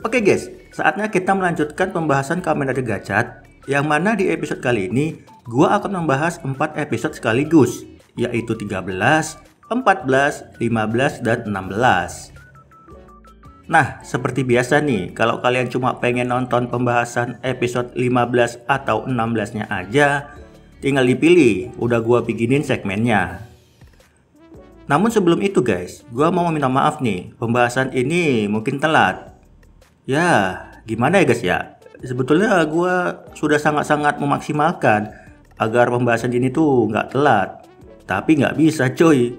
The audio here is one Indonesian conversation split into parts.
Oke guys, saatnya kita melanjutkan pembahasan Kamen Rider Gachat, yang mana di episode kali ini gua akan membahas 4 episode sekaligus, yaitu 13, 14, 15, dan 16. Nah, seperti biasa nih, kalau kalian cuma pengen nonton pembahasan episode 15 atau 16-nya aja, tinggal dipilih, udah gua bikinin segmennya. Namun sebelum itu guys, gua mau minta maaf nih, pembahasan ini mungkin telat. Ya, gimana ya guys ya? Sebetulnya gua sudah sangat-sangat memaksimalkan agar pembahasan ini tuh nggak telat. Tapi nggak bisa coy.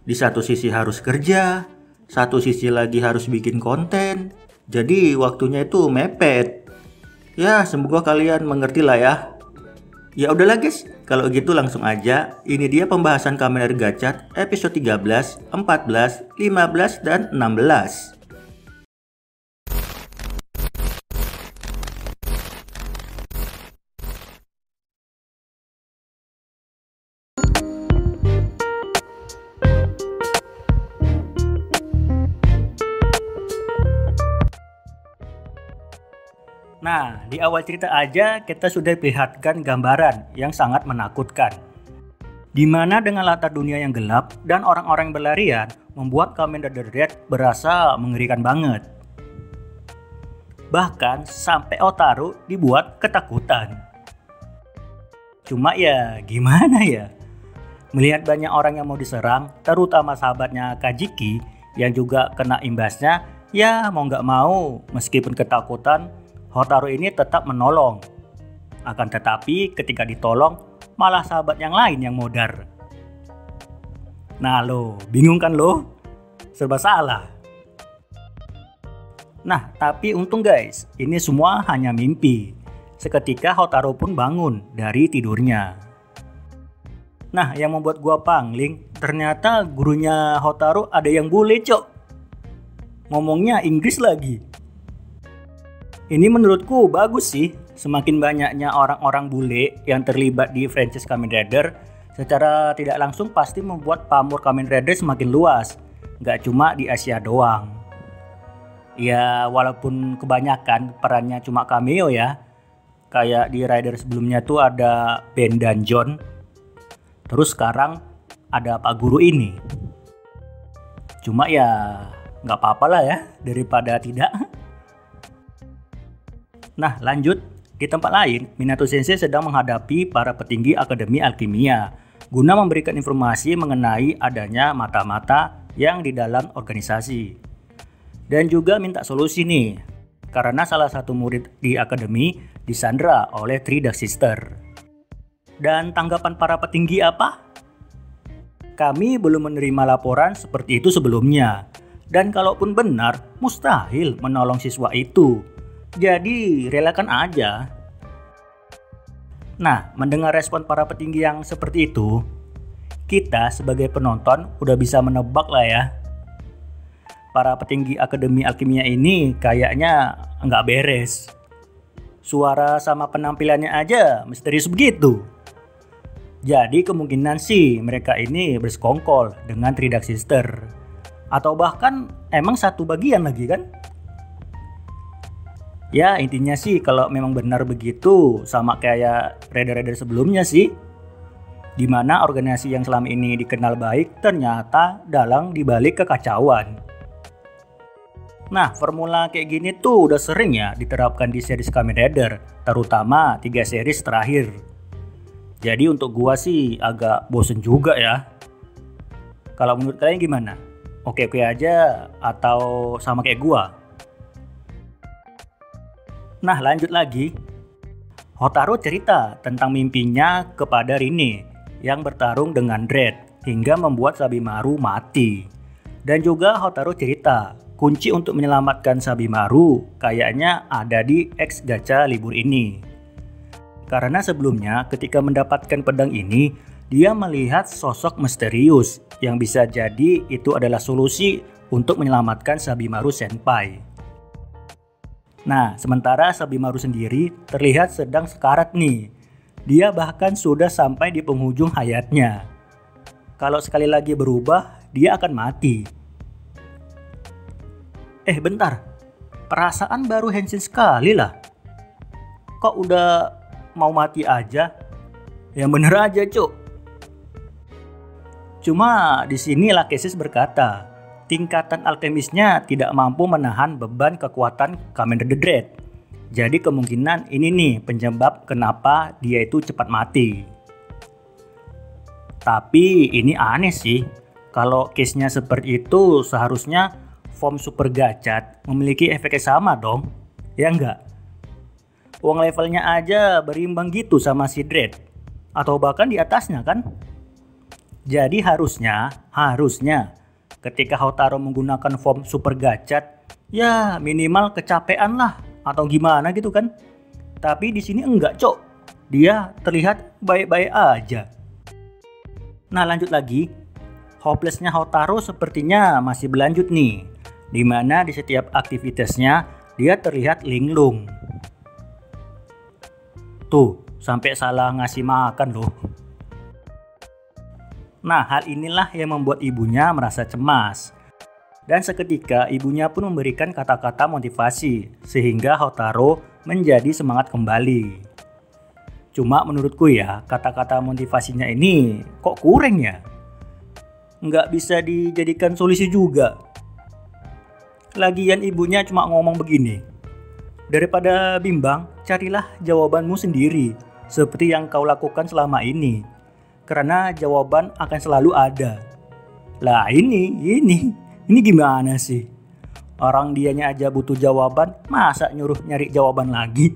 Di satu sisi harus kerja, satu sisi lagi harus bikin konten. Jadi waktunya itu mepet. Ya, semoga kalian mengerti lah ya. Ya udahlah guys, kalau gitu langsung aja. Ini dia pembahasan Kamen Rider Gachat episode 13, 14, 15, dan 16. Nah, di awal cerita aja kita sudah perlihatkan gambaran yang sangat menakutkan. Di mana dengan latar dunia yang gelap dan orang-orang yang berlarian membuat Kamen Rider Red berasa mengerikan banget. Bahkan sampai Hotaru dibuat ketakutan. Cuma ya gimana ya? Melihat banyak orang yang mau diserang, terutama sahabatnya Kajiki yang juga kena imbasnya, ya mau nggak mau meskipun ketakutan, Hotaru ini tetap menolong. Akan tetapi ketika ditolong, malah sahabat yang lain yang modar. Nah lo, bingung kan lo? Serba salah. Nah, tapi untung guys, ini semua hanya mimpi. Seketika Hotaru pun bangun dari tidurnya. Nah, yang membuat gua pangling, ternyata gurunya Hotaru ada yang bule cok. Ngomongnya Inggris lagi. Ini menurutku bagus sih, semakin banyaknya orang-orang bule yang terlibat di franchise Kamen Rider, secara tidak langsung pasti membuat pamor Kamen Rider semakin luas, nggak cuma di Asia doang. Ya walaupun kebanyakan perannya cuma cameo ya, kayak di Rider sebelumnya tuh ada Ben dan John, terus sekarang ada Pak Guru ini. Cuma ya nggak apa-apa lah ya, daripada tidak. Nah lanjut, di tempat lain Minato Sensei sedang menghadapi para petinggi Akademi Alkimia guna memberikan informasi mengenai adanya mata-mata yang di dalam organisasi. Dan juga minta solusi nih, karena salah satu murid di Akademi disandra oleh Three Dark Sister. Dan tanggapan para petinggi apa? Kami belum menerima laporan seperti itu sebelumnya. Dan kalaupun benar, mustahil menolong siswa itu. Jadi relakan aja. Nah, mendengar respon para petinggi yang seperti itu, kita sebagai penonton udah bisa menebak lah ya. Para petinggi Akademi Alkimia ini kayaknya nggak beres. Suara sama penampilannya aja misterius begitu. Jadi kemungkinan sih mereka ini bersekongkol dengan Three Dark Sister. Atau bahkan emang satu bagian lagi kan? Ya intinya sih kalau memang benar begitu sama kayak Rider-Rider sebelumnya sih. Dimana organisasi yang selama ini dikenal baik ternyata dalang dibalik kekacauan. Nah formula kayak gini tuh udah sering ya diterapkan di series Kamen Rider, terutama 3 series terakhir. Jadi untuk gua sih agak bosen juga ya. Kalau menurut kalian gimana? Oke-oke aja atau sama kayak gua? Nah lanjut lagi, Hotaru cerita tentang mimpinya kepada Rin yang bertarung dengan Dread hingga membuat Sabimaru mati. Dan juga Hotaru cerita kunci untuk menyelamatkan Sabimaru kayaknya ada di X Gacha libur ini. Karena sebelumnya ketika mendapatkan pedang ini, dia melihat sosok misterius yang bisa jadi itu adalah solusi untuk menyelamatkan Sabimaru Senpai. Nah, sementara Sabimaru sendiri terlihat sedang sekarat nih. Dia bahkan sudah sampai di penghujung hayatnya. Kalau sekali lagi berubah, dia akan mati. Bentar. Perasaan baru Henshin sekali lah. Kok udah mau mati aja? Yang bener aja, Cuk. Cuma di sini Lachesis berkata, tingkatan alkemisnya tidak mampu menahan beban kekuatan Kamen Rider Dread. Jadi kemungkinan ini nih penyebab kenapa dia itu cepat mati. Tapi ini aneh sih. Kalau case-nya seperti itu seharusnya form Super Gachat memiliki efek yang sama dong. Ya enggak? Wong levelnya aja berimbang gitu sama si Dread. Atau bahkan di atasnya kan? Jadi harusnya ketika Hotaru menggunakan form Super Gachat, ya minimal kecapean lah atau gimana gitu kan. Tapi di sini enggak, Cok. Dia terlihat baik-baik aja. Nah, lanjut lagi. Hopelessnya Hotaru sepertinya masih berlanjut nih. Dimana di setiap aktivitasnya dia terlihat linglung. Tuh, sampai salah ngasih makan loh. Nah, hal inilah yang membuat ibunya merasa cemas. Dan seketika ibunya pun memberikan kata-kata motivasi sehingga Hotaru menjadi semangat kembali. Cuma menurutku ya, kata-kata motivasinya ini kok kurang ya? Nggak bisa dijadikan solusi juga. Lagian ibunya cuma ngomong begini, daripada bimbang, carilah jawabanmu sendiri seperti yang kau lakukan selama ini. Karena jawaban akan selalu ada. Lah ini gimana sih? Orang dianya aja butuh jawaban, masa nyuruh nyari jawaban lagi?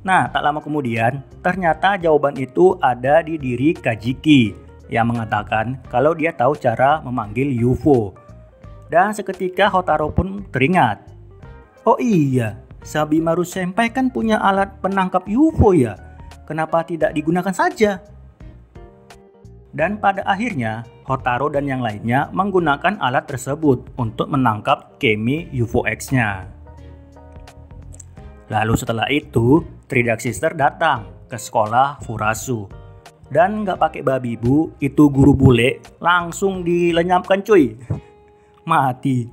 Nah, tak lama kemudian, ternyata jawaban itu ada di diri Kajiki yang mengatakan kalau dia tahu cara memanggil UFO. Dan seketika Hotaru pun teringat. Oh iya, Sabimaru Senpai kan punya alat penangkap UFO ya? Kenapa tidak digunakan saja? Dan pada akhirnya, Hotaru dan yang lainnya menggunakan alat tersebut untuk menangkap Kemi UFO X-nya. Lalu setelah itu, Three Dark Sister datang ke sekolah Furasu. Dan nggak pakai babi bu, itu guru bule langsung dilenyapkan cuy. Mati.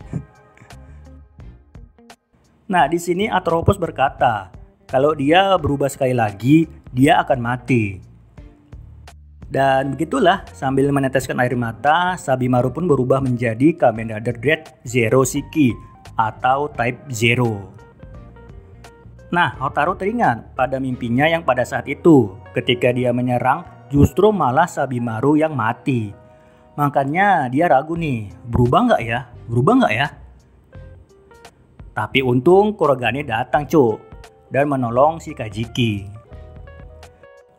Nah, di sini Atropos berkata, kalau dia berubah sekali lagi, dia akan mati. Dan begitulah, sambil meneteskan air mata, Sabimaru pun berubah menjadi Kamen Rider Dread Zero Shiki atau Type Zero. Nah, Hotaru teringat pada mimpinya yang pada saat itu, ketika dia menyerang, justru malah Sabimaru yang mati. Makanya dia ragu nih, berubah nggak ya? Tapi untung Kurogane datang cuk, dan menolong si Kajiki.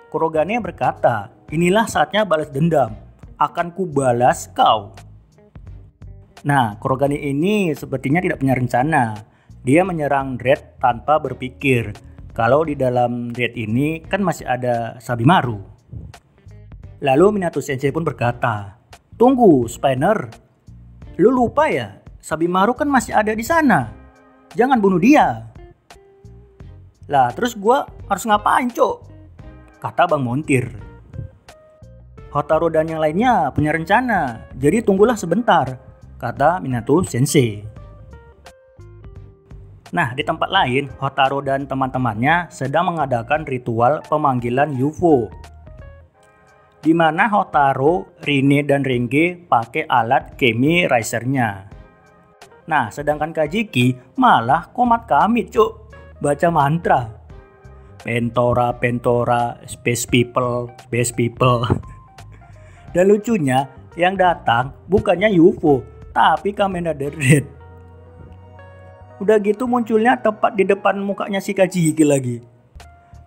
Kurogane berkata, inilah saatnya balas dendam, akan kubalas kau. Nah, Kurogane ini sepertinya tidak punya rencana. Dia menyerang Dread tanpa berpikir, kalau di dalam Dread ini kan masih ada Sabimaru. Lalu Minato Sensei pun berkata, tunggu Spinner, lu lupa ya, Sabimaru kan masih ada di sana. Jangan bunuh dia. Lah terus gua harus ngapain cok? Kata Bang Montir. Hotaru dan yang lainnya punya rencana, jadi tunggulah sebentar, kata Minato Sensei. Nah, di tempat lain, Hotaru dan teman-temannya sedang mengadakan ritual pemanggilan UFO. Di mana Hotaru, Rine, dan Renge pakai alat Kemi Riser-nya. Nah, sedangkan Kajiki malah komat kami, cuk, baca mantra. Pentora, space people. Dan lucunya, yang datang bukannya UFO, tapi Kamen Rider Dread. Udah gitu munculnya tepat di depan mukanya si Kajiki lagi.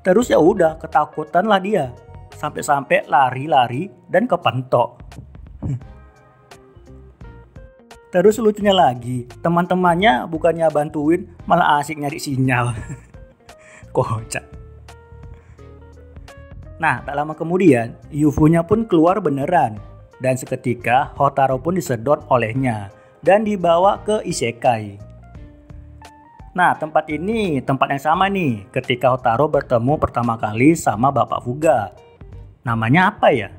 Terus ya udah, ketakutan lah dia. Sampai-sampai lari-lari dan kepentok. Terus lucunya lagi, teman-temannya bukannya bantuin, malah asik nyari sinyal. Kocak. Nah, tak lama kemudian, UFO-nya pun keluar beneran. Dan seketika, Hotaru pun disedot olehnya dan dibawa ke Isekai. Nah, tempat ini tempat yang sama nih ketika Hotaru bertemu pertama kali sama Bapak Fuga. Namanya apa ya?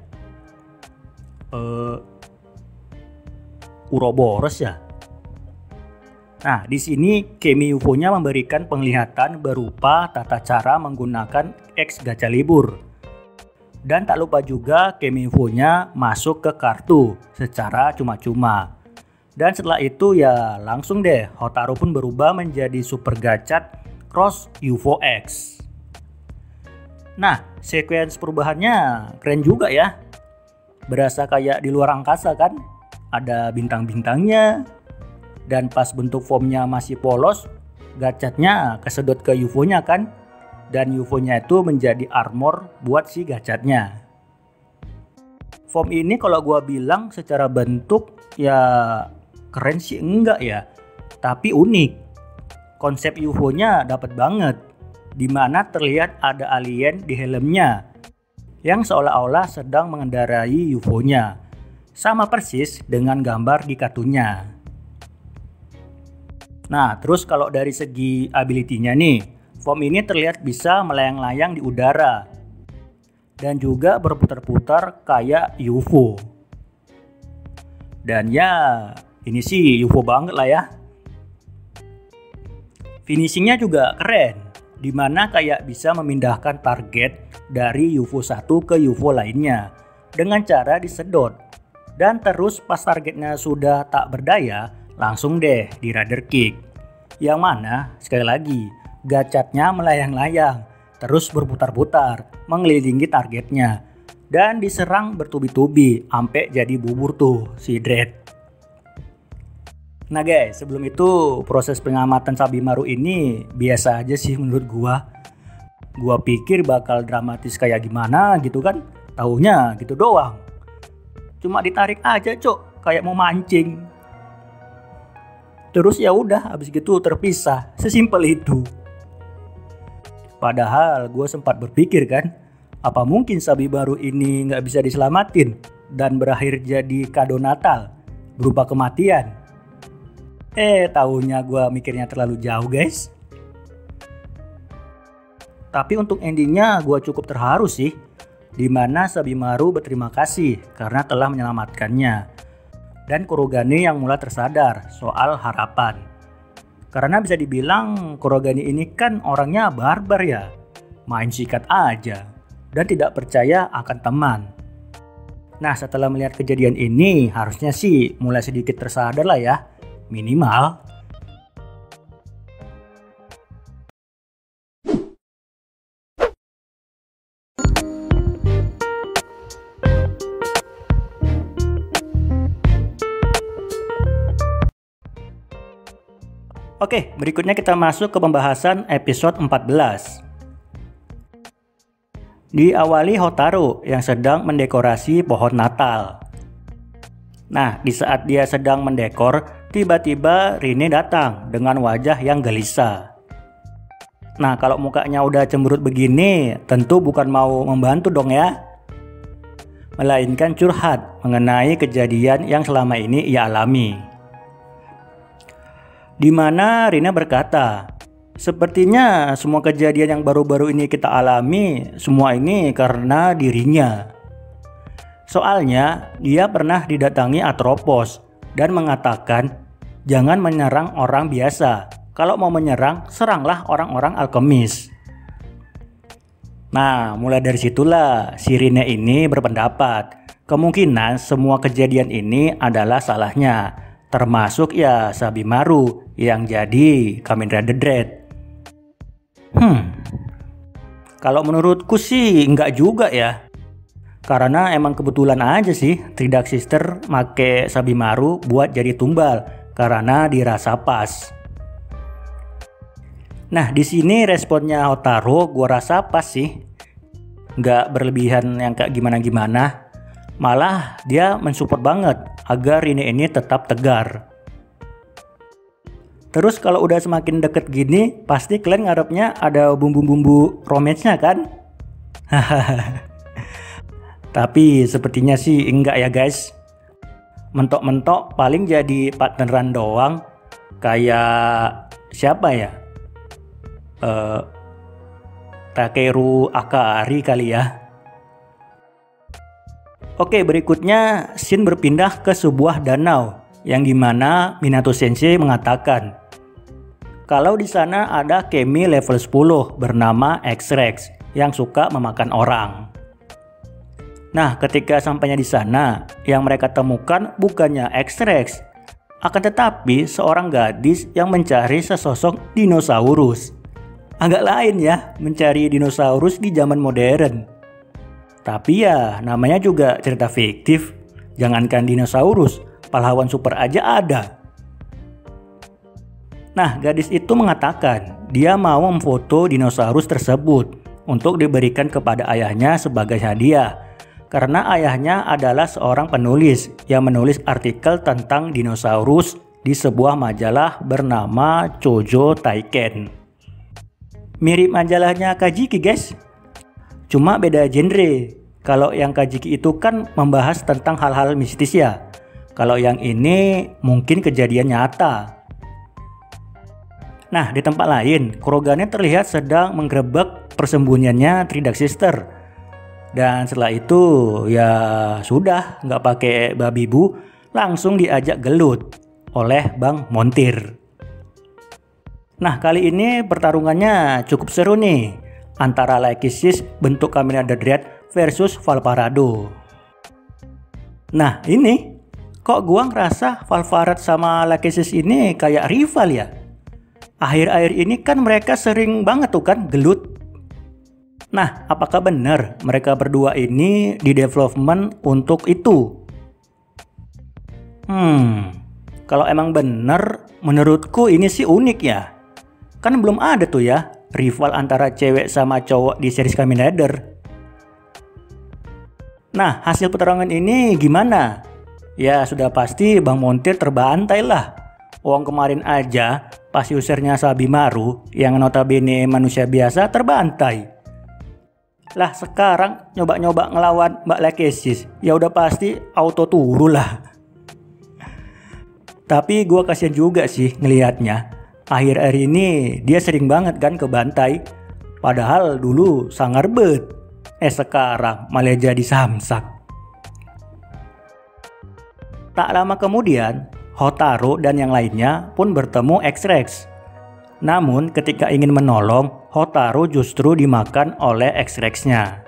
Uroboros ya? Nah, di sini Kemi UFO-nya memberikan penglihatan berupa tata cara menggunakan X gacha libur. Dan tak lupa juga Kemi UFO-nya masuk ke kartu secara cuma-cuma. Dan setelah itu ya langsung deh Hotaru pun berubah menjadi super gachat Cross UFO X. Nah, sequence perubahannya keren juga ya. Berasa kayak di luar angkasa kan? Ada bintang-bintangnya. Dan pas bentuk formnya masih polos, gachatnya kesedot ke UFO-nya kan? Dan UFO-nya itu menjadi armor buat si gachatnya. Form ini kalau gua bilang secara bentuk ya keren sih enggak ya, tapi unik. Konsep UFO-nya dapat banget, dimana terlihat ada alien di helmnya yang seolah-olah sedang mengendarai UFO-nya. Sama persis dengan gambar di kartunya. Nah, terus kalau dari segi ability-nya nih, form ini terlihat bisa melayang-layang di udara dan juga berputar-putar kayak UFO. Dan ya, ini sih UFO banget lah ya. Finishingnya juga keren, dimana kayak bisa memindahkan target dari UFO satu ke UFO lainnya dengan cara disedot. Dan terus pas targetnya sudah tak berdaya, langsung deh di Raider Kick. Yang mana sekali lagi gachatnya melayang-layang terus berputar-putar mengelilingi targetnya dan diserang bertubi-tubi sampai jadi bubur tuh si Dread. Nah guys, sebelum itu proses pengamatan Sabimaru ini biasa aja sih menurut gua. Gua pikir bakal dramatis kayak gimana gitu kan, taunya gitu doang. Cuma ditarik aja cok, kayak mau mancing. Terus ya udah, habis gitu terpisah, sesimpel itu. Padahal gue sempat berpikir kan, apa mungkin Sabimaru ini nggak bisa diselamatin dan berakhir jadi kado Natal berupa kematian. Taunya gue mikirnya terlalu jauh guys. Tapi untuk endingnya gue cukup terharu sih, dimana Sabimaru berterima kasih karena telah menyelamatkannya. Dan Kurogane yang mulai tersadar soal harapan. Karena bisa dibilang Kurogane ini kan orangnya barbar ya, main sikat aja dan tidak percaya akan teman. Nah setelah melihat kejadian ini harusnya sih mulai sedikit tersadar lah ya, minimal. Oke, berikutnya kita masuk ke pembahasan episode 14. Diawali Hotaru yang sedang mendekorasi pohon Natal. Nah, di saat dia sedang mendekor, tiba-tiba Rine datang dengan wajah yang gelisah. Nah, kalau mukanya udah cemberut begini, tentu bukan mau membantu dong ya. Melainkan curhat mengenai kejadian yang selama ini ia alami. Di mana Rina berkata, sepertinya semua kejadian yang baru-baru ini kita alami, semua ini karena dirinya. Soalnya dia pernah didatangi Atropos dan mengatakan jangan menyerang orang biasa. Kalau mau menyerang, seranglah orang-orang alkemis. Nah, mulai dari situlah si Rina ini berpendapat kemungkinan semua kejadian ini adalah salahnya. Termasuk ya Sabimaru yang jadi Kamen Rider Dread. Kalau menurutku sih enggak juga ya. Karena emang kebetulan aja sih Three Dark Sister make Sabimaru buat jadi tumbal karena dirasa pas. Nah di sini responnya Hotaru gua rasa pas sih. Enggak berlebihan yang kayak gimana-gimana. Malah dia mensupport banget agar Rine ini tetap tegar. Terus kalau udah semakin deket gini, pasti kalian ngarepnya ada bumbu-bumbu romance-nya kan? Tapi sepertinya sih enggak ya guys. Mentok-mentok paling jadi partneran doang. Kayak siapa ya? Takeru Akari kali ya. Oke, berikutnya Shin berpindah ke sebuah danau yang dimana Minato Sensei mengatakan kalau di sana ada Kemi level 10 bernama X-Rex yang suka memakan orang. Nah, ketika sampainya di sana, yang mereka temukan bukannya X-Rex, akan tetapi seorang gadis yang mencari sesosok dinosaurus. Agak lain ya, mencari dinosaurus di zaman modern. Tapi ya, namanya juga cerita fiktif. Jangankan dinosaurus, pahlawan super aja ada. Nah, gadis itu mengatakan dia mau memfoto dinosaurus tersebut untuk diberikan kepada ayahnya sebagai hadiah. Karena ayahnya adalah seorang penulis yang menulis artikel tentang dinosaurus di sebuah majalah bernama Chojo Taiken. Mirip majalahnya Kajiki guys, cuma beda genre. Kalau yang Kajiki itu kan membahas tentang hal-hal mistis ya. Kalau yang ini mungkin kejadian nyata. Nah, di tempat lain, Kurogane terlihat sedang menggerebek persembunyiannya Three Dark Sister. Dan setelah itu ya sudah, nggak pakai babi bu, langsung diajak gelut oleh Bang Montir. Nah, kali ini pertarungannya cukup seru nih antara Lachesis bentuk Kamen Rider Dread versus Valparaiso. Nah, ini kok gua ngerasa Valparaiso sama Lachesis ini kayak rival ya. Akhir-akhir ini kan mereka sering banget tuh kan gelut. Nah, apakah benar mereka berdua ini di development untuk itu? Kalau emang benar, menurutku ini sih unik ya. Kan belum ada tuh ya rival antara cewek sama cowok di series Kamen Rider. Nah, hasil pertarungan ini gimana? Ya sudah pasti Bang Montir terbantai lah. Wong kemarin aja pas usernya Sabimaru yang notabene manusia biasa terbantai. Lah sekarang nyoba-nyoba ngelawan Mbak Lachesis, ya udah pasti auto turu lah. Tapi gue kasihan juga sih ngelihatnya. Akhir-akhir ini dia sering banget kan kebantai. Padahal dulu sangar bet. Sekarang malah jadi samsak. Tak lama kemudian, Hotaru dan yang lainnya pun bertemu X-Rex. Namun ketika ingin menolong, Hotaru justru dimakan oleh X-Rex-nya.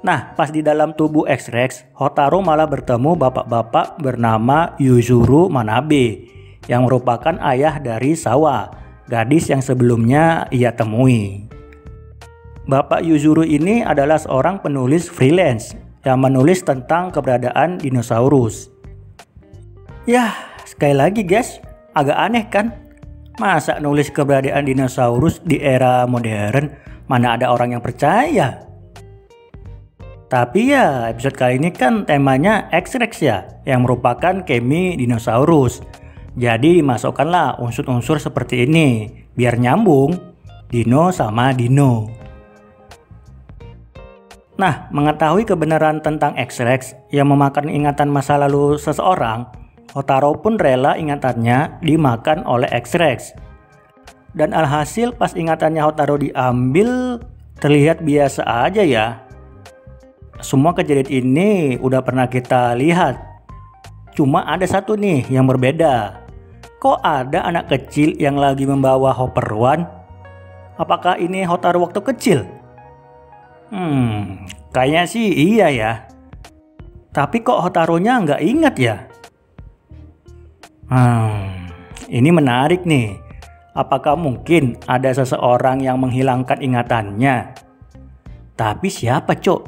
Nah, pas di dalam tubuh X-Rex, Hotaru malah bertemu bapak-bapak bernama Yuzuru Manabe yang merupakan ayah dari Sawa, gadis yang sebelumnya ia temui. Bapak Yuzuru ini adalah seorang penulis freelance yang menulis tentang keberadaan dinosaurus. Yah, sekali lagi guys, agak aneh kan? Masa nulis keberadaan dinosaurus di era modern, mana ada orang yang percaya? Tapi ya episode kali ini kan temanya X-Rex ya, yang merupakan Kemi dinosaurus. Jadi dimasukkanlah unsur-unsur seperti ini, biar nyambung dino sama dino. Nah, mengetahui kebenaran tentang X-Rex yang memakan ingatan masa lalu seseorang, Hotaru pun rela ingatannya dimakan oleh X-Rex. Dan alhasil pas ingatannya Hotaru diambil, terlihat biasa aja ya. Semua kejadian ini udah pernah kita lihat. Cuma ada satu nih yang berbeda. Kok ada anak kecil yang lagi membawa Hopper One? Apakah ini Hotaru waktu kecil? Kayaknya sih iya ya. Tapi kok Hotarunya nggak ingat ya? Ini menarik nih. Apakah mungkin ada seseorang yang menghilangkan ingatannya? Tapi siapa cok?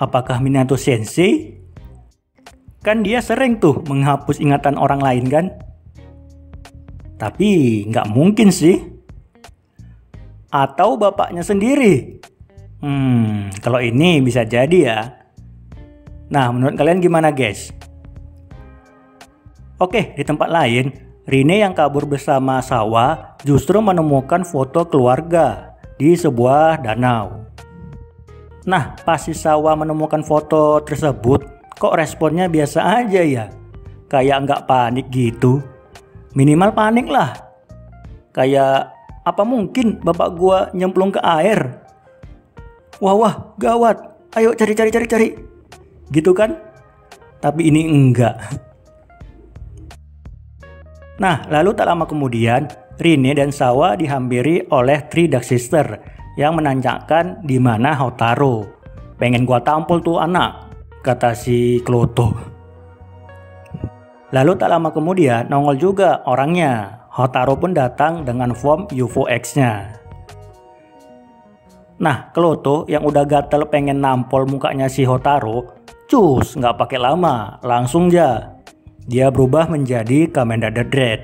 Apakah Minato Sensei? Kan dia sering tuh menghapus ingatan orang lain kan? Tapi nggak mungkin sih. Atau bapaknya sendiri? Kalau ini bisa jadi ya. Nah, menurut kalian gimana guys? Oke, di tempat lain, Rine yang kabur bersama Sawa justru menemukan foto keluarga di sebuah danau. Nah, pas si Sawa menemukan foto tersebut, kok responnya biasa aja ya? Kayak nggak panik gitu. Minimal panik lah. Kayak, apa mungkin bapak gua nyemplung ke air? Wah, gawat. Ayo cari. Gitu kan? Tapi ini enggak. Nah, lalu tak lama kemudian, Rinne dan Sawa dihampiri oleh Three Dark Sister yang menanyakan di mana Hotaru. Pengen gua tampol tuh anak, kata si Kloto. Lalu tak lama kemudian nongol juga orangnya. Hotaru pun datang dengan form UFO X-nya. Nah, Kloto yang udah gatel pengen nampol mukanya si Hotaru, cus nggak pakai lama, langsung dia berubah menjadi Kamen Rider Dread.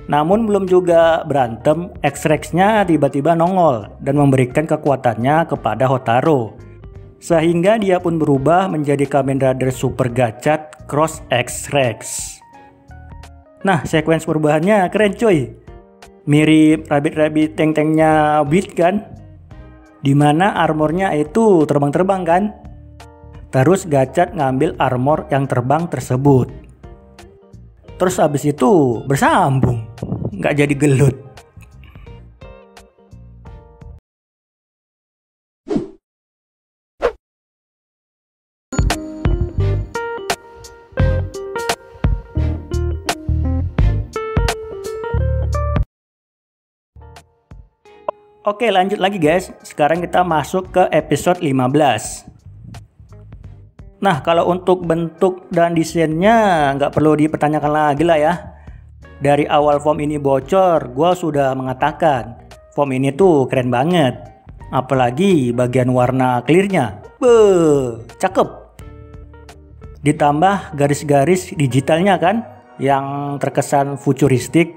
Namun belum juga berantem, X-Rex-nya tiba-tiba nongol dan memberikan kekuatannya kepada Hotaru. Sehingga dia pun berubah menjadi Kamen Rider Super Gachat Cross X-Rex. Nah, sekuens perubahannya keren coy. Mirip rabbit tank-tanknya Bleach kan? Dimana armornya itu terbang-terbang kan? Terus Gachat ngambil armor yang terbang tersebut. Terus habis itu bersambung, nggak jadi gelut. Oke, lanjut lagi guys. Sekarang kita masuk ke episode 15. Nah, kalau untuk bentuk dan desainnya nggak perlu dipertanyakan lagi lah ya. Dari awal form ini bocor, gue sudah mengatakan form ini tuh keren banget. Apalagi bagian warna clearnya. Beuh, cakep. Ditambah garis-garis digitalnya kan, yang terkesan futuristik.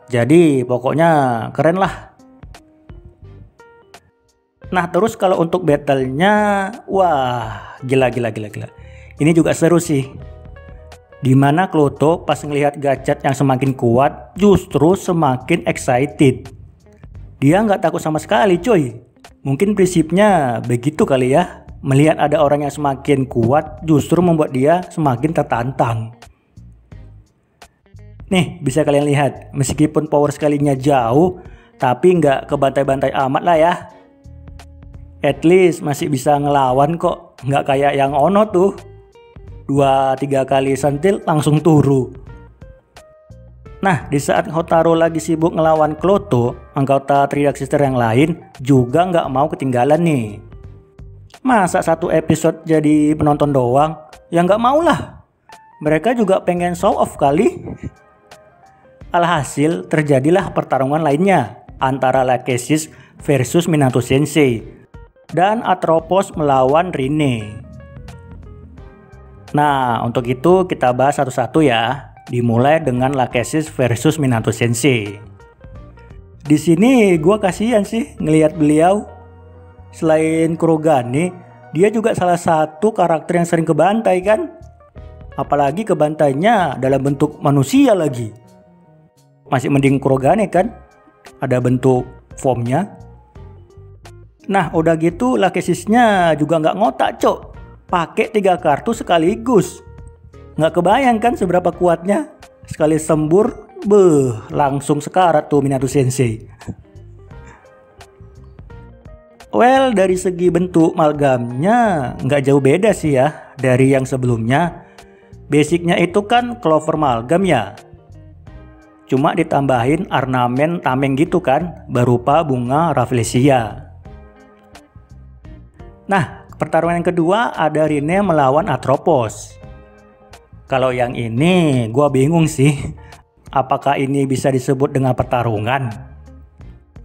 Jadi pokoknya keren lah. Nah, terus kalau untuk battle-nya, wah, gila. Ini juga seru sih. Dimana Kloto pas ngelihat Gachat yang semakin kuat, justru semakin excited. Dia nggak takut sama sekali coy. Mungkin prinsipnya begitu kali ya. Melihat ada orang yang semakin kuat, justru membuat dia semakin tertantang. Nih, bisa kalian lihat, meskipun power sekalinya jauh, tapi nggak kebantai-bantai amat lah ya. At least masih bisa ngelawan kok, nggak kayak yang Ono tuh 2-3 kali sentil langsung turu. Nah, di saat Hotaru lagi sibuk ngelawan Kloto, anggota Three Dark Sister yang lain juga nggak mau ketinggalan nih. Masa satu episode jadi penonton doang? Ya nggak mau lah. Mereka juga pengen show off kali. Alhasil terjadilah pertarungan lainnya antara Lachesis versus Minato Sensei dan Atropos melawan Rinne. Nah, untuk itu kita bahas satu-satu ya. Dimulai dengan Lachesis versus Minato Sensei. Di sini gua kasihan sih ngelihat beliau. Selain Kurogane, dia juga salah satu karakter yang sering kebantai kan? Apalagi kebantainya dalam bentuk manusia lagi. Masih mending Kurogane kan? Ada bentuk formnya. Nah, udah gitu Lachesisnya juga nggak ngotak cok. Pakai 3 kartu sekaligus. Nggak kebayang kan seberapa kuatnya. Sekali sembur, langsung sekarat tuh Minato Sensei. Well, dari segi bentuk malgamnya nggak jauh beda sih ya dari yang sebelumnya. Basicnya itu kan clover malgam ya. Cuma ditambahin ornamen tameng gitu kan, berupa bunga Rafflesia. Nah, pertarungan yang kedua ada Rinne melawan Atropos. Kalau yang ini gua bingung sih. Apakah ini bisa disebut dengan pertarungan?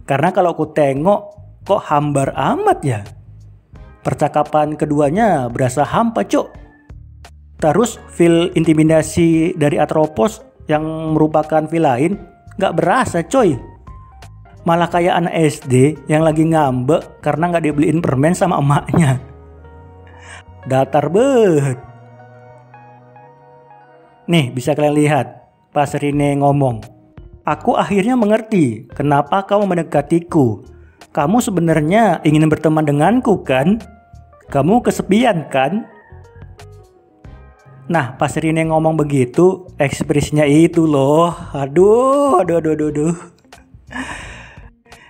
Karena kalau aku tengok kok hambar amat ya. Percakapan keduanya berasa hampa cok. Terus feel intimidasi dari Atropos yang merupakan villain gak berasa coy. Malah kayak anak SD yang lagi ngambek karena gak dibeliin permen sama emaknya. Datar banget. Nih, bisa kalian lihat pas Rinne ngomong, "Aku akhirnya mengerti kenapa kamu mendekatiku. Kamu sebenarnya ingin berteman denganku kan? Kamu kesepian kan?" Nah, pas Rinne ngomong begitu, ekspresinya itu loh. Aduh.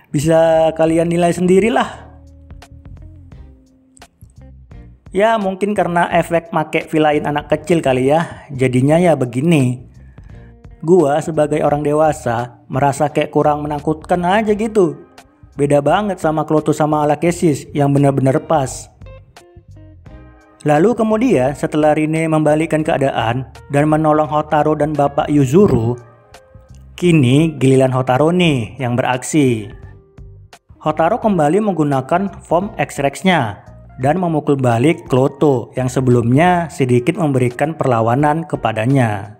Bisa kalian nilai sendirilah. Ya mungkin karena efek make villain anak kecil kali ya. Jadinya ya begini. Gua sebagai orang dewasa merasa kayak kurang menakutkan aja gitu. Beda banget sama Kloto sama Lachesis yang benar-benar pas. Lalu kemudian setelah Rinne membalikkan keadaan dan menolong Hotaru dan Bapak Yuzuru, kini giliran Hotaru nih yang beraksi. Hotaru kembali menggunakan form X-Rex-nya dan memukul balik Kloto yang sebelumnya sedikit memberikan perlawanan kepadanya.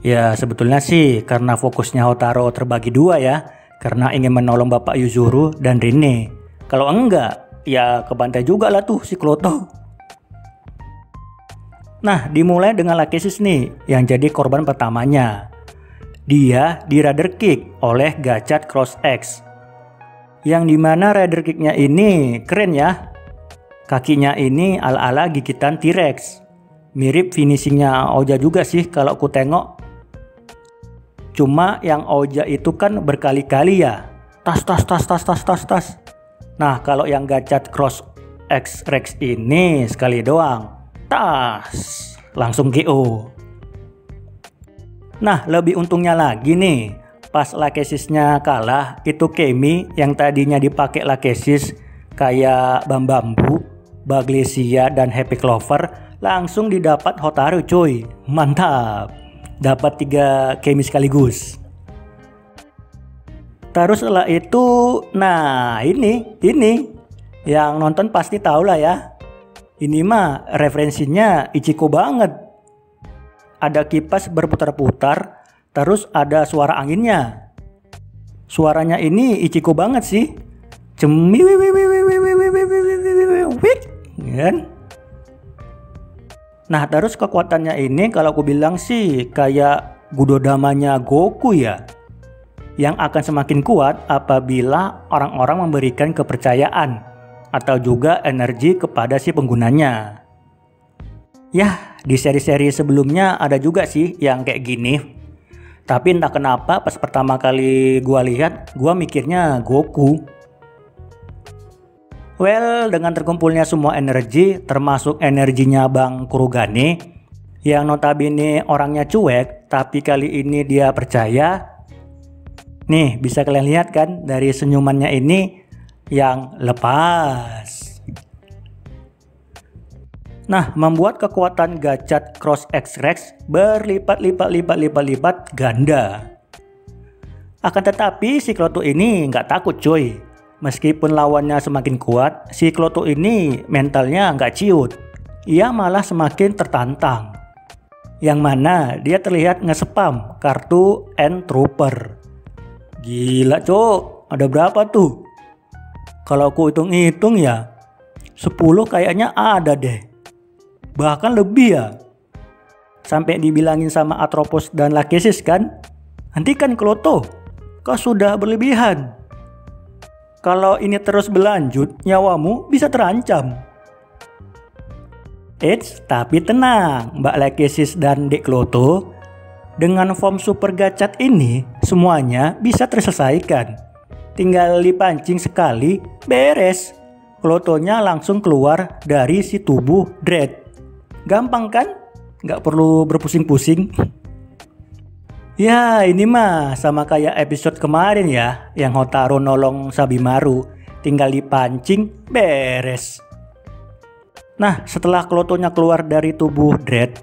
Ya sebetulnya sih karena fokusnya Hotaru terbagi dua ya, karena ingin menolong Bapak Yuzuru dan Rinne. Kalau enggak, ya kebantai juga lah tuh si Kloto. Nah dimulai dengan Lachesis nih yang jadi korban pertamanya. Dia di Rider Kick oleh Gachat Cross X. Yang dimana Rider Kick-nya ini keren ya. Kakinya ini ala-ala gigitan T-Rex. Mirip finishingnya Oja juga sih kalau aku tengok. Cuma yang Oja itu kan berkali-kali ya. Tas. Nah kalau yang Gachat Cross X Rex ini sekali doang. Tas. Langsung KO. Nah lebih untungnya lagi nih, pas Lachesis-nya kalah, itu Kemi yang tadinya dipakai Lachesis kayak Bambambu, Baglesia dan Happy Clover langsung didapat Hotaru cuy. Mantap, dapat 3 Kemi sekaligus. Terus setelah itu, nah ini yang nonton pasti tahu lah ya. Ini mah referensinya Ichigo banget. Ada kipas berputar-putar, terus ada suara anginnya. Suaranya ini Ichigo banget sih. Nah terus kekuatannya ini kalau aku bilang sih kayak Gudodamanya Goku ya. Yang akan semakin kuat apabila orang-orang memberikan kepercayaan atau juga energi kepada si penggunanya. Ya, di seri-seri sebelumnya ada juga sih yang kayak gini. Tapi entah kenapa pas pertama kali gua lihat, gua mikirnya Goku. Well, dengan terkumpulnya semua energi, termasuk energinya Bang Kurugane, yang notabene orangnya cuek, tapi kali ini dia percaya. Nih, bisa kalian lihat kan dari senyumannya ini yang lepas. Nah, membuat kekuatan Gachat Cross X-Rex berlipat-lipat ganda. Akan tetapi si Kloto ini nggak takut cuy. Meskipun lawannya semakin kuat, si Kloto ini mentalnya nggak ciut. Ia malah semakin tertantang. Yang mana dia terlihat nge-spam kartu End Trooper. Gila cok, ada berapa tuh? Kalau aku hitung-hitung ya, 10 kayaknya ada deh. Bahkan lebih ya. Sampai dibilangin sama Atropos dan Lachesis kan, hentikan Kloto, kau sudah berlebihan. Kalau ini terus berlanjut, nyawamu bisa terancam. Tapi tenang Mbak Lachesis dan Dek Kloto. Dengan form Super Gachat ini, semuanya bisa terselesaikan. Tinggal dipancing sekali, beres. Klotonya langsung keluar dari si tubuh Dread. Gampang kan? Nggak perlu berpusing-pusing. Ya ini mah sama kayak episode kemarin ya, yang Hotaru nolong Sabimaru. Tinggal dipancing, beres. Nah setelah Klotonya keluar dari tubuh Dread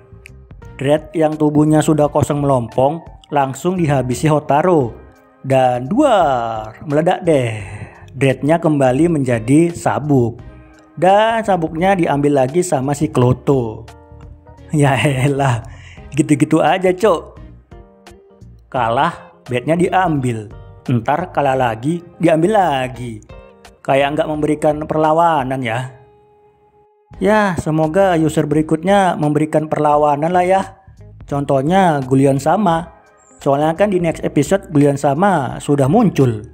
yang tubuhnya sudah kosong melompong, langsung dihabisi Hotaru. Dan duar, meledak deh. Dreadnya kembali menjadi sabuk. Dan sabuknya diambil lagi sama si Kloto. Ya elah, gitu-gitu aja cok. Kalah, bednya diambil. Ntar kalah lagi, diambil lagi. Kayak nggak memberikan perlawanan ya. Ya semoga user berikutnya memberikan perlawanan lah ya. Contohnya Gulion Sama. Soalnya kan di next episode Gulion Sama sudah muncul.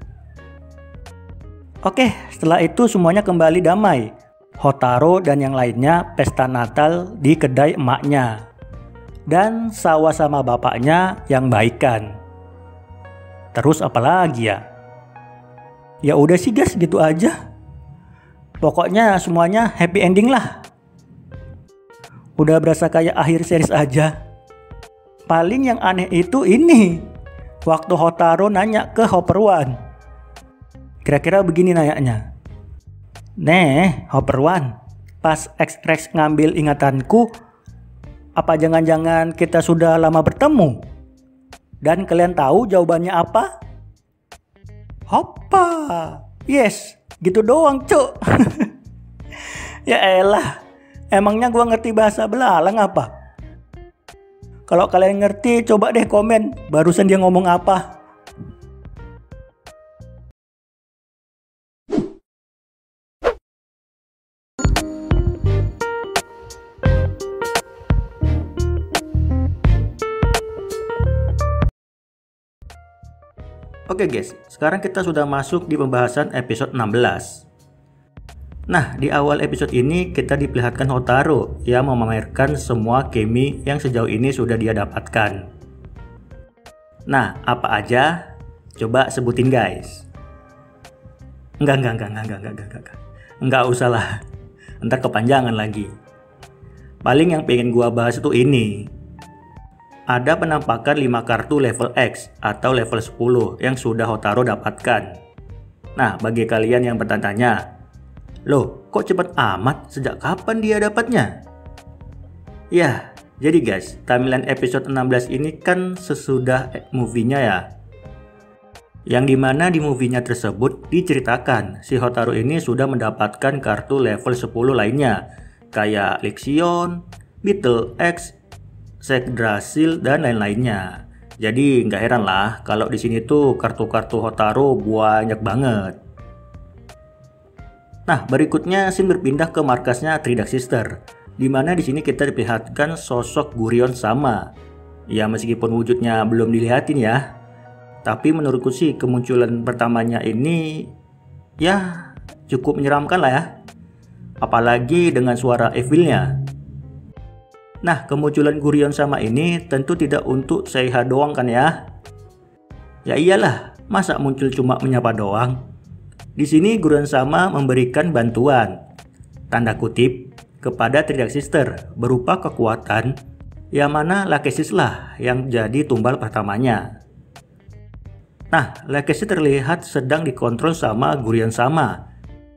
Oke, setelah itu semuanya kembali damai. Hotaru dan yang lainnya pesta Natal di kedai emaknya. Dan Sawa sama bapaknya yang baikan. Terus apa lagi ya? Ya udah sih guys, gitu aja. Pokoknya semuanya happy ending lah. Udah berasa kayak akhir series aja. Paling yang aneh itu ini. Waktu Hotaru nanya ke Hopper One. Kira-kira begini nanyanya. Nih, Hopper One, pas X-Rex ngambil ingatanku, apa jangan-jangan kita sudah lama bertemu? Dan kalian tahu jawabannya apa? Hoppa! Yes, gitu doang, cuk. Ya elah, emangnya gua ngerti bahasa belalang apa? Kalau kalian ngerti, coba deh komen barusan dia ngomong apa. Oke guys, sekarang kita sudah masuk di pembahasan episode 16. Nah, di awal episode ini kita diperlihatkan Hotaru yang memamerkan semua kemi yang sejauh ini sudah dia dapatkan. Nah, apa aja? Coba sebutin guys. Enggak. Enggak usah lah. Ntar kepanjangan lagi. Paling yang pengen gua bahas itu ini. Ada penampakan 5 kartu level X atau level 10 yang sudah Hotaru dapatkan. Nah, bagi kalian yang bertanya, loh, kok cepet amat? Sejak kapan dia dapatnya? Ya, jadi guys, timeline episode 16 ini kan sesudah movie-nya ya. Yang dimana di movie-nya tersebut diceritakan si Hotaru ini sudah mendapatkan kartu level 10 lainnya, kayak Lexion, Beetle X, Yggdrasil, dan lain-lainnya. Jadi nggak heran lah kalau di sini tuh kartu-kartu Hotaru banyak banget. Nah, berikutnya scene berpindah ke markasnya Three Dark Sister, di mana di sini kita diperlihatkan sosok Gurion sama. Ya meskipun wujudnya belum dilihatin ya, tapi menurutku sih kemunculan pertamanya ini ya cukup menyeramkan lah ya. Apalagi dengan suara evilnya. Nah, kemunculan Gurion sama ini tentu tidak untuk Seiha doang kan ya? Ya iyalah, masa muncul cuma menyapa doang? Di sini Gurion sama memberikan bantuan, tanda kutip, kepada Three Dark Sister berupa kekuatan yang mana Lachesis lah yang jadi tumbal pertamanya. Nah, Lachesis terlihat sedang dikontrol sama Gurion sama,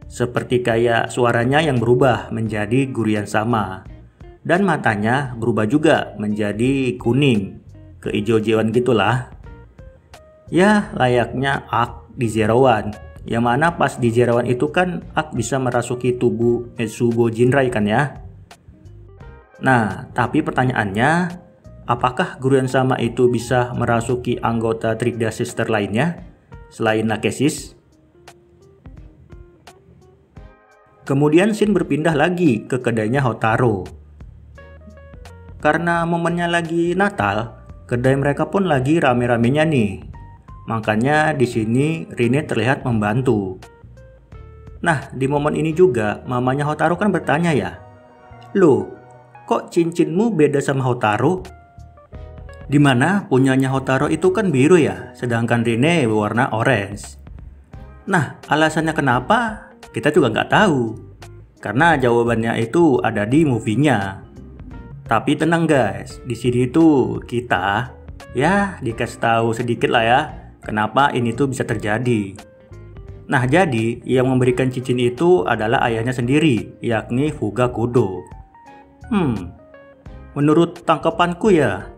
seperti kayak suaranya yang berubah menjadi Gurion sama, dan matanya berubah juga menjadi kuning, keijo-ijoan gitulah. Ya, layaknya Arc di Zero One. Yang mana pas di Zero One itu kan Arc bisa merasuki tubuh Metsubo Jinrai kan ya. Nah, tapi pertanyaannya, apakah Gurion sama itu bisa merasuki anggota Three Dark Sister lainnya selain Lachesis? Kemudian scene berpindah lagi ke kedainya Hotaru. Karena momennya lagi Natal, kedai mereka pun lagi rame-ramenya nih. Makanya di sini Rine terlihat membantu. Nah, di momen ini juga mamanya Hotaru kan bertanya ya, "Loh, kok cincinmu beda sama Hotaru?" Dimana punyanya Hotaru itu kan biru ya, sedangkan Rine berwarna orange. Nah, alasannya kenapa? Kita juga nggak tahu. Karena jawabannya itu ada di movie-nya. Tapi tenang guys, di sini tuh kita ya dikasih tahu sedikit lah ya. Kenapa ini tuh bisa terjadi? Nah, jadi yang memberikan cincin itu adalah ayahnya sendiri, yakni Fugakudo. Menurut tangkapanku ya,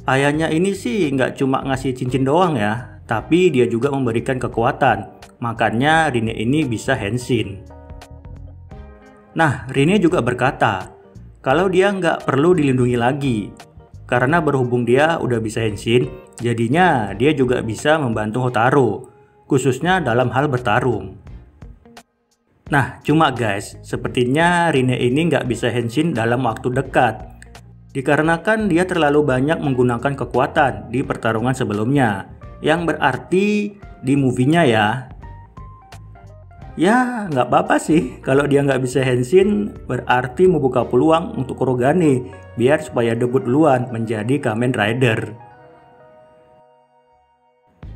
ayahnya ini sih nggak cuma ngasih cincin doang ya, tapi dia juga memberikan kekuatan. Makanya Rine ini bisa henshin. Nah, Rine juga berkata, kalau dia nggak perlu dilindungi lagi. Karena berhubung dia udah bisa henshin, jadinya dia juga bisa membantu Hotaru, khususnya dalam hal bertarung. Nah, cuma guys, sepertinya Rine ini nggak bisa henshin dalam waktu dekat. Dikarenakan dia terlalu banyak menggunakan kekuatan di pertarungan sebelumnya, yang berarti di movie-nya ya. Ya, nggak apa-apa sih. Kalau dia nggak bisa henshin, berarti membuka peluang untuk Kurogane, biar supaya debut duluan menjadi Kamen Rider.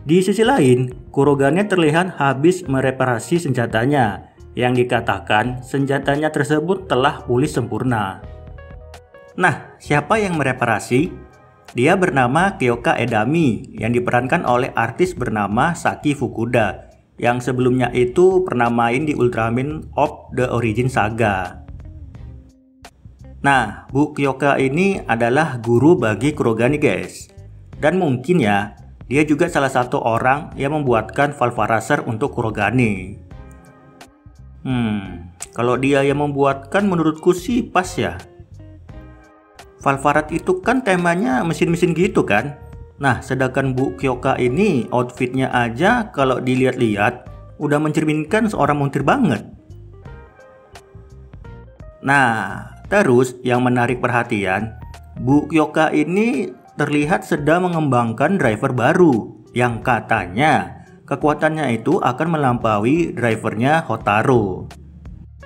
Di sisi lain, Kurogane terlihat habis mereparasi senjatanya, yang dikatakan senjatanya tersebut telah pulih sempurna. Nah, siapa yang mereparasi? Dia bernama Kyoka Edami yang diperankan oleh artis bernama Saki Fukuda yang sebelumnya itu pernah main di Ultraman of the Origin Saga. Nah, Bu Kyoka ini adalah guru bagi Kurogane guys. Dan mungkin ya, dia juga salah satu orang yang membuatkan Valvaracer untuk Kurogane. Kalau dia yang membuatkan menurutku sih pas ya. Valvarat itu kan temanya mesin-mesin gitu kan. Nah, sedangkan Bu Kyoka ini outfitnya aja kalau dilihat-lihat udah mencerminkan seorang montir banget. Nah, terus yang menarik perhatian, Bu Kyoka ini terlihat sedang mengembangkan driver baru yang katanya kekuatannya itu akan melampaui drivernya Hotaru.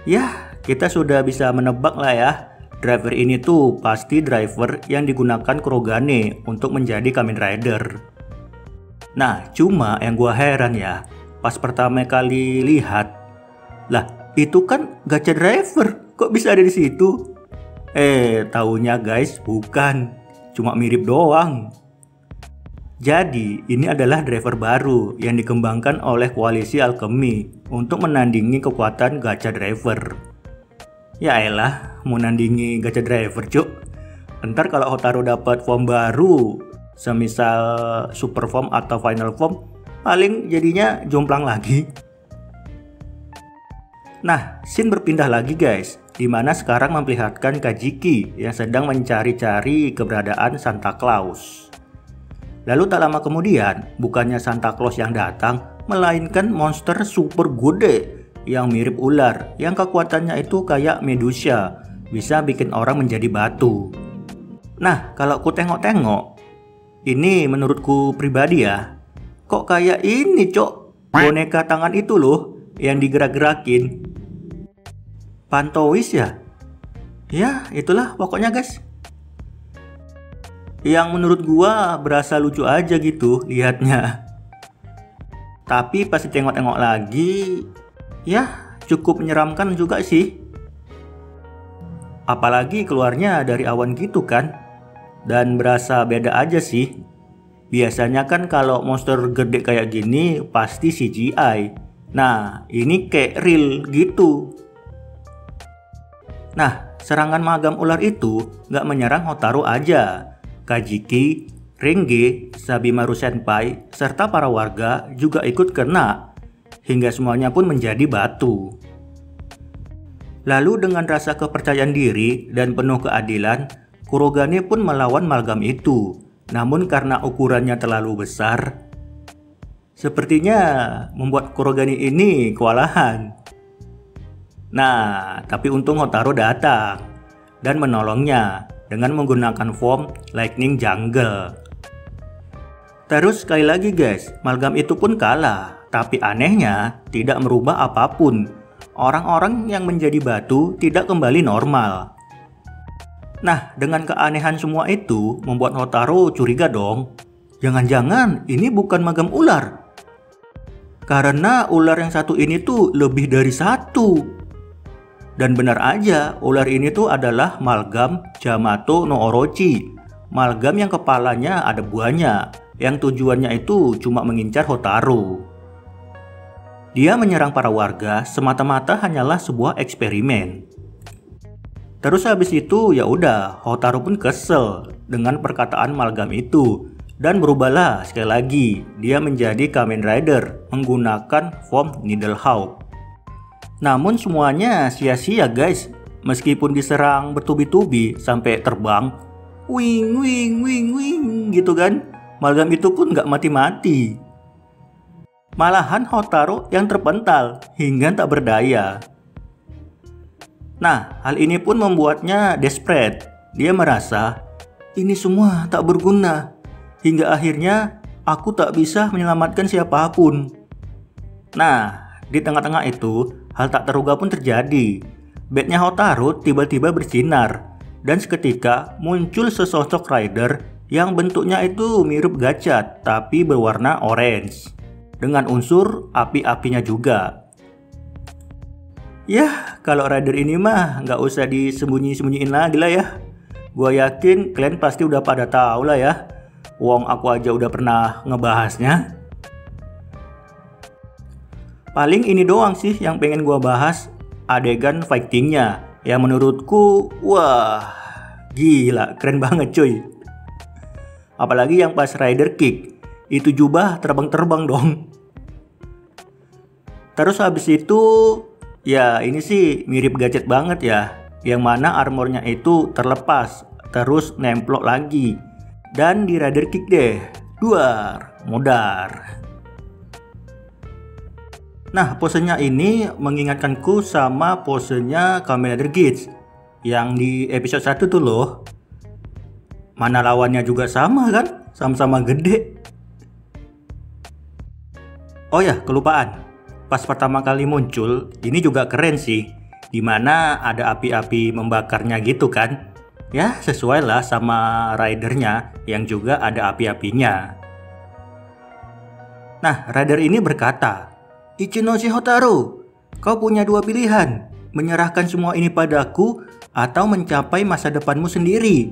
Ya, kita sudah bisa menebak lah ya. Driver ini tuh pasti driver yang digunakan Kurogane untuk menjadi Kamen Rider. Nah, cuma yang gua heran ya, pas pertama kali lihat, lah itu kan gacha driver, kok bisa ada di situ? Taunya guys, bukan, cuma mirip doang. Jadi, ini adalah driver baru yang dikembangkan oleh koalisi alkemi untuk menandingi kekuatan gacha driver. Ya elah, mau nandingi gacha driver cuk. Ntar kalau Hotaru dapat form baru, semisal super form atau final form, paling jadinya jomplang lagi. Nah, scene berpindah lagi guys, dimana sekarang memperlihatkan Kajiki yang sedang mencari-cari keberadaan Santa Claus. Lalu tak lama kemudian, bukannya Santa Claus yang datang, melainkan monster super gede yang mirip ular, yang kekuatannya itu kayak Medusa, bisa bikin orang menjadi batu. Nah, kalau ku tengok-tengok, ini menurutku pribadi ya, kok kayak ini cok, boneka tangan itu loh, yang digerak-gerakin. Pantois ya? Ya, itulah pokoknya guys. Yang menurut gua berasa lucu aja gitu lihatnya. Tapi pas ditengok-tengok lagi, ya, cukup menyeramkan juga sih. Apalagi keluarnya dari awan gitu kan. Dan berasa beda aja sih. Biasanya kan kalau monster gede kayak gini pasti CGI. Nah, ini kayak real gitu. Nah, serangan magam ular itu nggak menyerang Hotaru aja. Kajiki, Renge, Sabimaru Senpai, serta para warga juga ikut kena. Hingga semuanya pun menjadi batu. Lalu dengan rasa kepercayaan diri dan penuh keadilan, Kurogane pun melawan Malgam itu. Namun karena ukurannya terlalu besar, sepertinya membuat Kurogane ini kewalahan. Nah, tapi untung Hotaru datang dan menolongnya dengan menggunakan form Lightning Jungle. Terus sekali lagi guys, Malgam itu pun kalah. Tapi anehnya, tidak merubah apapun. Orang-orang yang menjadi batu tidak kembali normal. Nah, dengan keanehan semua itu, membuat Hotaru curiga dong. Jangan-jangan ini bukan magam ular. Karena ular yang satu ini tuh lebih dari satu. Dan benar aja, ular ini tuh adalah Malgam Yamato no Orochi. Malgam yang kepalanya ada buahnya, yang tujuannya itu cuma mengincar Hotaru. Dia menyerang para warga semata-mata hanyalah sebuah eksperimen. Terus habis itu ya udah, Hotaru pun kesel dengan perkataan Malgam itu dan berubahlah sekali lagi. Dia menjadi Kamen Rider menggunakan form Needlehawk. Namun semuanya sia-sia guys. Meskipun diserang bertubi-tubi sampai terbang, wing wing wing wing gitu kan, Malgam itu pun nggak mati-mati. Malahan Hotaru yang terpental hingga tak berdaya. Nah, hal ini pun membuatnya desperate. Dia merasa ini semua tak berguna. Hingga akhirnya aku tak bisa menyelamatkan siapapun. Nah, di tengah-tengah itu hal tak terduga pun terjadi. Bednya Hotaru tiba-tiba bersinar. Dan seketika muncul sesosok rider yang bentuknya itu mirip Gachat tapi berwarna orange. Dengan unsur api-apinya juga. Ya, kalau rider ini mah nggak usah disembunyi-sembunyiin lagi lah ya. Gua yakin kalian pasti udah pada tahu lah ya. Wong aku aja udah pernah ngebahasnya. Paling ini doang sih yang pengen gua bahas, adegan fightingnya. Yang menurutku, wah, gila, keren banget cuy. Apalagi yang pas rider kick, itu jubah terbang-terbang dong. Terus habis itu, ya ini sih mirip gadget banget ya. Yang mana armornya itu terlepas, terus nemplok lagi. Dan di rider kick deh, duar, modar. Nah, posenya ini mengingatkanku sama posenya Kamen Rider Geats yang di episode 1 tuh loh. Mana lawannya juga sama kan? Sama-sama gede. Oh ya, kelupaan. Pas pertama kali muncul, ini juga keren sih. Dimana ada api-api membakarnya gitu kan. Ya, sesuai lah sama ridernya yang juga ada api-apinya. Nah, rider ini berkata, "Ichinoshi Hotaru, kau punya dua pilihan, menyerahkan semua ini padaku atau mencapai masa depanmu sendiri."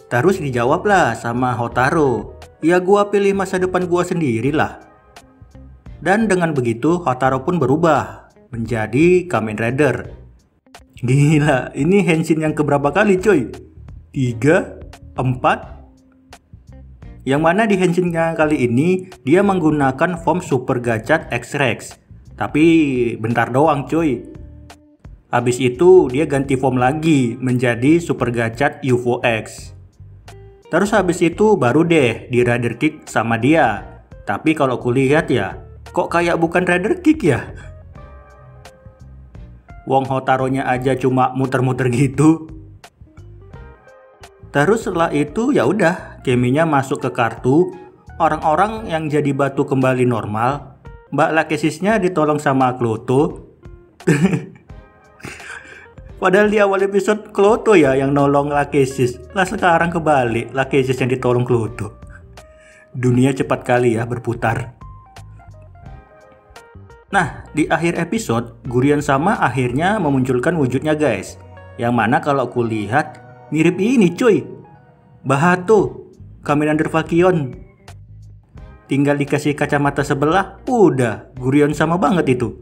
Terus dijawablah sama Hotaru, "Ya gua pilih masa depan gua sendirilah." Dan dengan begitu Hotaru pun berubah menjadi Kamen Rider. Gila, ini Henshin yang keberapa kali coy? 3, 4. Yang mana di Henshin-nya kali ini dia menggunakan form Super Gachat X-Rex. Tapi bentar doang cuy. Habis itu dia ganti form lagi menjadi Super Gachat UFO X. Terus habis itu baru deh di Rider Kick sama dia. Tapi kalau kulihat ya, kok kayak bukan Rider Kick ya? Wong Hotaronya aja cuma muter-muter gitu. Terus setelah itu ya udah, Keminya masuk ke kartu, orang-orang yang jadi batu kembali normal, Mbak Lakesisnya ditolong sama Kloto. Padahal di awal episode Kloto ya yang nolong Lakesis, lah sekarang kebalik, Lakesis yang ditolong Kloto. Dunia cepat kali ya berputar. Nah, di akhir episode, Gurion sama akhirnya memunculkan wujudnya guys. Yang mana kalau kulihat mirip ini cuy, Bahato, Kamen Rider Falchion. Tinggal dikasih kacamata sebelah, udah Gurion sama banget itu.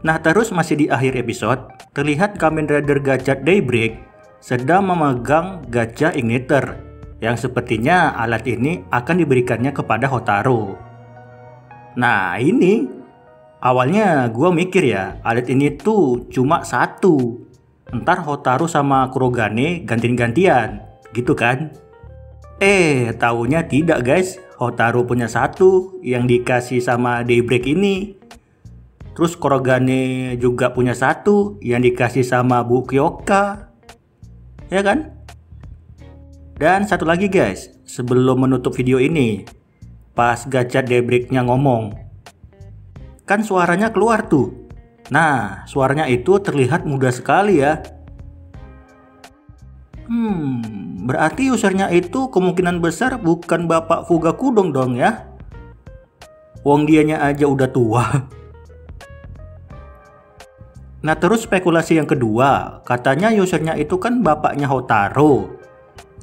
Nah terus masih di akhir episode, terlihat Kamen Rider Gachat Daybreak sedang memegang Gacha Igniter, yang sepertinya alat ini akan diberikannya kepada Hotaru. Nah ini, awalnya gue mikir ya, alat ini tuh cuma satu. Ntar Hotaru sama Kurogane ganti-gantian, gitu kan? Taunya tidak guys, Hotaru punya satu yang dikasih sama Daybreak ini. Terus Kurogane juga punya satu yang dikasih sama Bu Kyoka. Ya kan? Dan satu lagi guys, sebelum menutup video ini, pas Gachat Daybreak-nya ngomong, kan suaranya keluar tuh. Nah, suaranya itu terlihat muda sekali ya. Berarti usernya itu kemungkinan besar bukan Bapak Fugaku dong ya. Wong dianya aja udah tua. Nah terus spekulasi yang kedua, katanya usernya itu kan bapaknya Hotaru.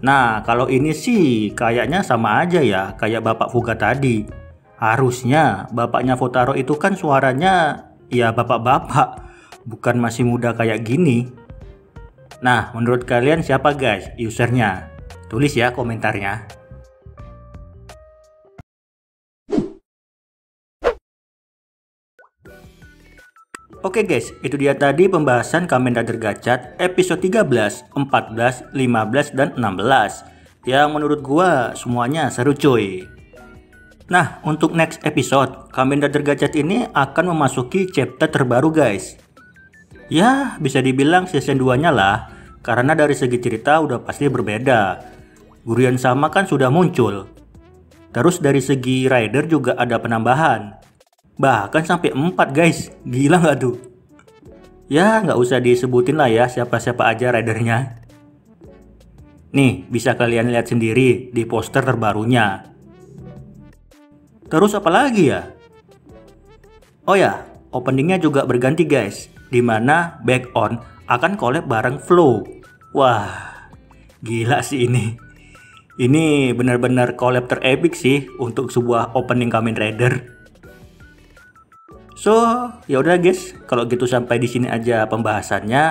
Nah kalau ini sih kayaknya sama aja ya kayak Bapak Fuga tadi. Harusnya bapaknya Hotaru itu kan suaranya ya bapak-bapak, bukan masih muda kayak gini. Nah menurut kalian siapa guys usernya? Tulis ya komentarnya. Oke guys, itu dia tadi pembahasan Kamen Rider Gachat episode 13, 14, 15, dan 16 yang menurut gua semuanya seru cuy. Nah, untuk next episode, Kamen Rider Gachat ini akan memasuki chapter terbaru guys. Ya, bisa dibilang season 2-nya lah, karena dari segi cerita udah pasti berbeda. Gurion sama kan sudah muncul. Terus dari segi rider juga ada penambahan. Bahkan sampai 4 guys, gila nggak tuh? Ya nggak usah disebutin lah ya siapa-siapa aja ridernya. Nih bisa kalian lihat sendiri di poster terbarunya. Terus apa lagi ya? Oh ya, openingnya juga berganti guys, dimana back on akan collab bareng Flow. Wah, gila sih ini. Ini benar-benar collab terepik sih untuk sebuah opening Kamen Rider. So, ya udah guys, kalau gitu sampai di sini aja pembahasannya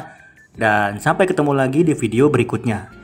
dan sampai ketemu lagi di video berikutnya.